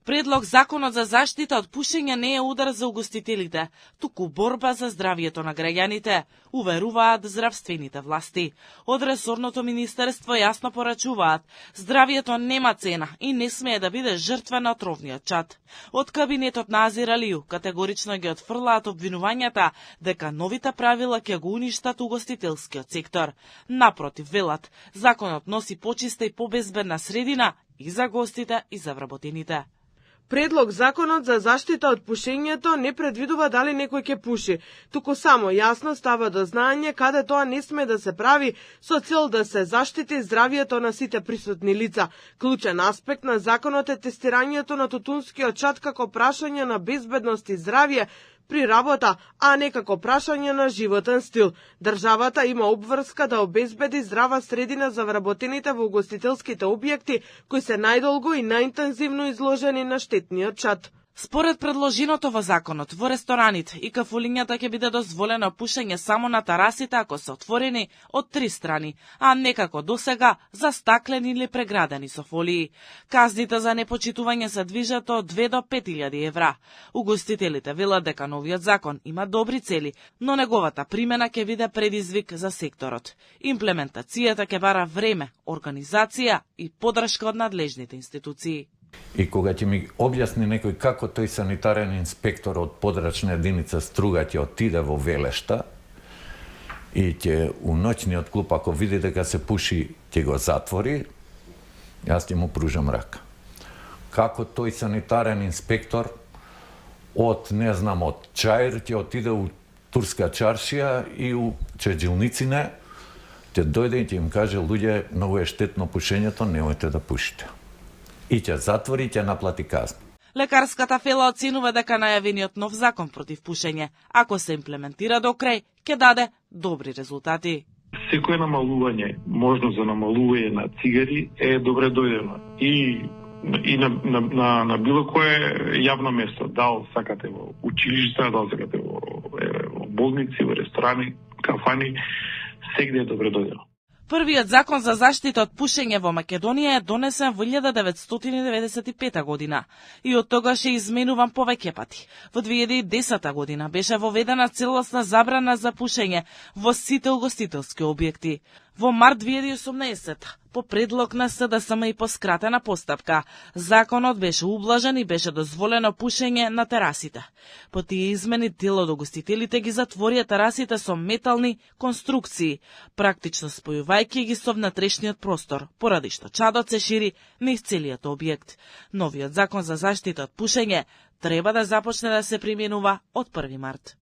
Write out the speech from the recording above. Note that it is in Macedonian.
Предлог законот за заштита од пушење не е удар за угостителите, туку борба за здравието на граѓаните, уверуваат здравствените власти. Од ресорното министерство јасно порачуваат, здравието нема цена и не смее да биде жртва на отровниот чад. Од кабинетот на Азир Алију категорично ги отфрлаат обвинувањата дека новите правила ќе го уништат угостителскиот сектор. Напротив, велат, законот носи почиста и побезбедна средина и за гостите и за вработените. Предлог законот за заштита од пушењето не предвидува дали некој ќе пуши, туку само јасно става до знаење каде тоа не сме да се прави со цел да се заштити здравието на сите присутни лица. Клучен аспект на законот е тестирањето на тутунскиот чад како прашање на безбедност и здравје при работа, а не како прашање на животен стил. Државата има обврска да обезбеди здрава средина за вработените во угостителските објекти, кои се најдолго и најинтензивно изложени на штетниот чад. Според предложеното во законот, во рестораните и кафулињата ќе биде дозволено пушење само на терасите ако се отворени од 3 страни, а не како досега застаклени или преградени со фолии. Казните за непочитување се движат од 2 до 5.000 евра. Угостителите велат дека новиот закон има добри цели, но неговата примена ќе биде предизвик за секторот. Имплементацијата ќе бара време, организација и поддршка од надлежните институции. И кога ќе ми објасни некој како тој санитарен инспектор од подрачна единица Струга ќе отиде во Велешта и ќе у ноќниот клуб, ако види дека се пуши, ќе го затвори, јас ќе му пружам рака. Како тој санитарен инспектор од, не знам, од Чаир ќе отиде у Турска чаршија и у Чеджилницине, ќе дојде и ќе им каже, луѓе, многу е штетно пушењето, немојте да пушите. И ќе затвори и ќе наплати казна. Лекарската фела оценува дека најавениот нов закон против пушење, ако се имплементира до крај, ќе даде добри резултати. Секое намалување, можност за намалување на цигари е добре дојдено. И на било кое јавно место, дал сакате во училишта, дал сакате во болници, во ресторани, кафани, сегде е добре дојдено. Првиот закон за заштита од пушење во Македонија е донесен во 1995 година и од тогаш е изменуван повеќе пати. Во 2010 година беше воведена целосна забрана за пушење во сите угостителски објекти. Во март 2018, по предлог на СДСМ и по скратена постапка, законот беше ублажен и беше дозволено пушење на терасите. По тие измени дел од угостителите ги затворија терасите со метални конструкции, практично спојувајќи ги со внатрешниот простор, поради што чадот се шири низ целиот објект. Новиот закон за заштита од пушење треба да започне да се применува од 1 март.